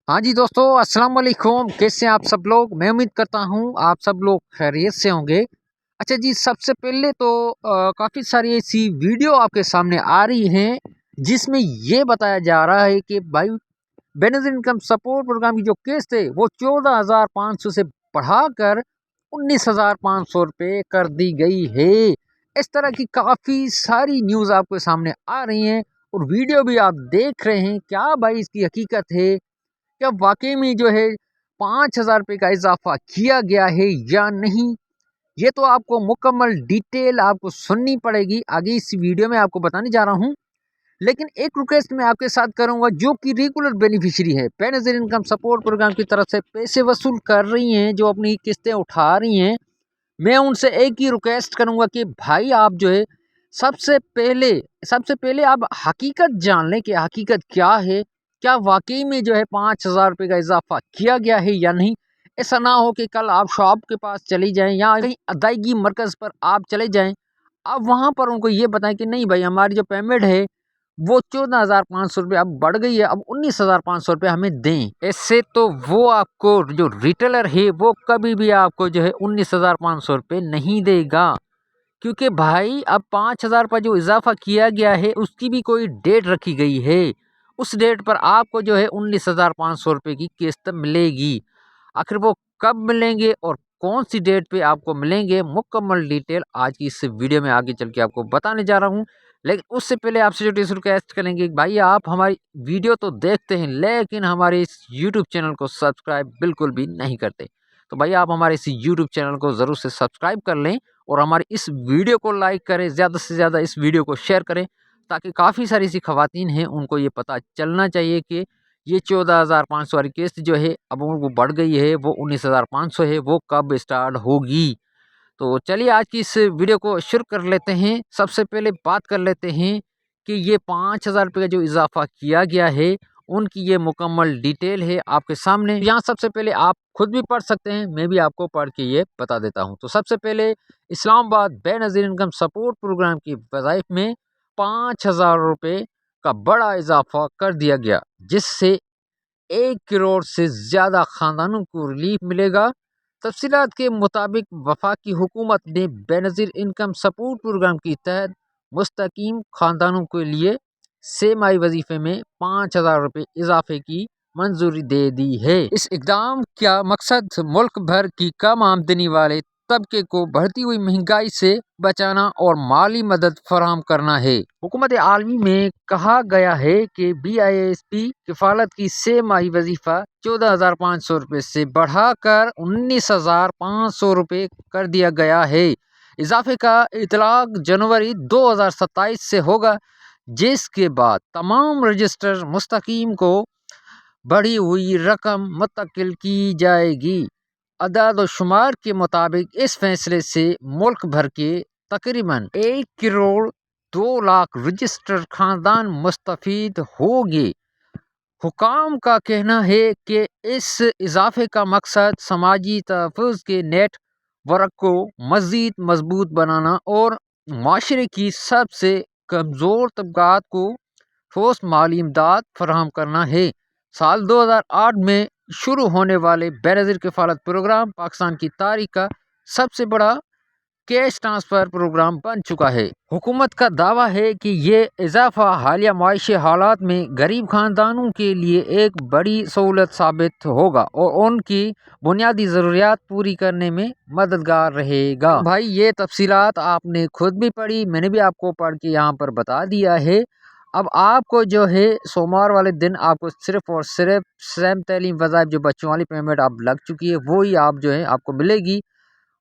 हाँ जी दोस्तों, अस्सलाम वालेकुम। कैसे हैं आप सब लोग? मैं उम्मीद करता हूँ आप सब लोग खैरियत से होंगे। अच्छा जी, सबसे पहले तो काफ़ी सारी ऐसी वीडियो आपके सामने आ रही हैं जिसमें ये बताया जा रहा है कि भाई बेनज़ीर इनकम सपोर्ट प्रोग्राम की जो किस्त है वो 14,500 से बढ़ाकर 19,500 रुपये कर दी गई है। इस तरह की काफ़ी सारी न्यूज़ आपके सामने आ रही हैं और वीडियो भी आप देख रहे हैं। क्या भाई इसकी हकीकत है? क्या वाकई में जो है 5,000 रुपये का इजाफा किया गया है या नहीं? ये तो आपको मुकम्मल डिटेल आपको सुननी पड़ेगी। आगे इस वीडियो में आपको बताने जा रहा हूँ। लेकिन एक रिक्वेस्ट मैं आपके साथ करूंगा, जो कि रेगुलर बेनिफिशियरी है, बेनज़ीर इनकम सपोर्ट प्रोग्राम की तरफ से पैसे वसूल कर रही हैं, जो अपनी किस्तें उठा रही हैं, मैं उनसे एक ही रिक्वेस्ट करूंगा कि भाई आप जो है सबसे पहले आप हकीकत जान लें कि हकीकत क्या है। क्या वाकई में जो है 5,000 रुपये का इजाफा किया गया है या नहीं? ऐसा ना हो कि कल आप शॉप के पास चली जाएं या कहीं अदायगी मरकज़ पर आप चले जाएं, आप वहाँ पर उनको ये बताएं कि नहीं भाई, हमारी जो पेमेंट है वो 14,500 रुपये अब बढ़ गई है, अब 19,500 रुपये हमें दें। ऐसे तो वो आपको जो रिटेलर है वो कभी भी आपको जो है 19,500 रुपये नहीं देगा, क्योंकि भाई अब 5,000 रुपये जो इजाफा किया गया है उसकी भी कोई डेट रखी गई है। उस डेट पर आपको जो है 19,500 रुपये की किस्त मिलेगी। आखिर वो कब मिलेंगे और कौन सी डेट पे आपको मिलेंगे, मुकम्मल डिटेल आज की इस वीडियो में आगे चल के आपको बताने जा रहा हूँ। लेकिन उससे पहले आपसे जो रिक्वेस्ट करेंगे कि भाई आप हमारी वीडियो तो देखते हैं लेकिन हमारे इस यूट्यूब चैनल को सब्सक्राइब बिल्कुल भी नहीं करते। तो भाई आप हमारे इस यूट्यूब चैनल को ज़रूर से सब्सक्राइब कर लें और हमारी इस वीडियो को लाइक करें, ज़्यादा से ज़्यादा इस वीडियो को शेयर करें, ताकि काफ़ी सारी ऐसी ख़वातीन हैं उनको ये पता चलना चाहिए कि ये 14,500 वाली किस्त जो है अब वो बढ़ गई है, वो 19,500 है, वो कब स्टार्ट होगी। तो चलिए आज की इस वीडियो को शुरू कर लेते हैं। सबसे पहले बात कर लेते हैं कि ये 5,000 रुपये का जो इजाफा किया गया है उनकी ये मुकम्मल डिटेल है आपके सामने। यहाँ सबसे पहले आप खुद भी पढ़ सकते हैं, मैं भी आपको पढ़ के ये बता देता हूँ। तो सबसे पहले Islamabad Benazir income support programme की वज़ाइफ में 5,000 रुपये का बड़ा इजाफा कर दिया गया, जिससे 1 करोड़ से ज़्यादा ख़ानदानों को रिलीफ मिलेगा। तफ़सीलात के मुताबिक वफाकी हुकूमत ने बेनज़ीर इनकम सपोर्ट प्रोग्राम के तहत मुस्तकीम ख़ानदानों के लिए सेमाई वजीफ़े में 5,000 रुपये इजाफे की मंजूरी दे दी है। इस इकदाम का मकसद मुल्क भर की कम आमदनी वाले तबके को बढ़ती हुई महंगाई से बचाना और माली मदद फराहम करना है। हुकूमत आलमी में कहा गया है कि BISP किफ़ालत की सेमाही वजीफ़ा 14,500 रुपये से बढ़ाकर 19,500 रुपये कर दिया गया है। इजाफे का इतलाक जनवरी 2027 से होगा, जिसके बाद तमाम रजिस्टर मुस्तकीम को बढ़ी हुई रकम मुंतकिल की जाएगी। अदाद शुमार के मुताबिक इस फैसले से मुल्क भर के तकरीबन 1 करोड़ 2 लाख रजिस्टर्ड खानदान मुस्तफीद होंगे। हुकाम का कहना है कि इस इजाफे का मकसद समाजी तहफ़्फ़ुज़ के नेटवर्क को मज़ीद मजबूत बनाना और माशरे की सबसे कमज़ोर तबकात को ठोस माली इमदाद फराहम करना है। साल 2008 में शुरू होने वाले बेनज़ीर किफ़ालत प्रोग्राम पाकिस्तान की तारीख का सबसे बड़ा कैश ट्रांसफ़र प्रोग्राम बन चुका है। हुकूमत का दावा है कि ये इजाफा हालिया माशी हालात में गरीब ख़ानदानों के लिए एक बड़ी सहूलत साबित होगा और उनकी बुनियादी ज़रूरियात पूरी करने में मददगार रहेगा। भाई ये तफसीलात आपने खुद भी पढ़ी, मैंने भी आपको पढ़ के यहाँ पर बता दिया है। अब आपको जो है सोमवार वाले दिन आपको सिर्फ़ और सिर्फ सेम तलीम वज़ाइफ जो बच्चों वाली पेमेंट अब लग चुकी है वो ही आप जो है आपको मिलेगी।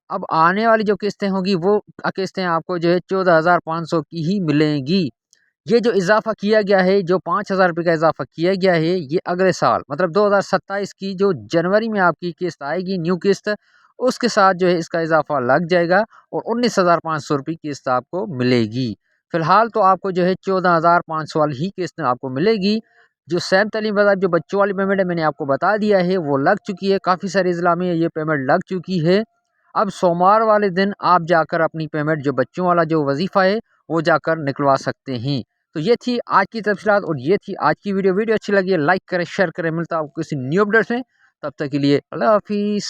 अब आने वाली जो किस्तें होंगी वो किस्तें आपको जो है 14,500 की ही मिलेंगी। ये जो इजाफा किया गया है, जो 5,000 रुपये का इजाफा किया गया है, ये अगले साल मतलब 2027 की जो जनवरी में आपकी किस्त आएगी, न्यू किस्त, उसके साथ जो है इसका इजाफा लग जाएगा और 19,500 रुपये किस्त आपको मिलेगी। फ़िलहाल तो आपको जो है 14,500 वाली ही किस्त आपको मिलेगी। जो सेम तलीम वज़ाइफ जो बच्चों वाली पेमेंट है मैंने आपको बता दिया है, वो लग चुकी है। काफ़ी सारे ज़िला में ये पेमेंट लग चुकी है। अब सोमवार वाले दिन आप जाकर अपनी पेमेंट जो बच्चों वाला जो वजीफ़ा है वो जाकर निकलवा सकते हैं। تو یہ تھی آج کی تفصیلات اور یہ تھی آج کی ویڈیو اچھی لگی ہے لائک کریں شیئر کریں، ملتا ہے آپ کو کسی نیو اپڈیٹس میں، تب تک کے لیے اللہ حافظ۔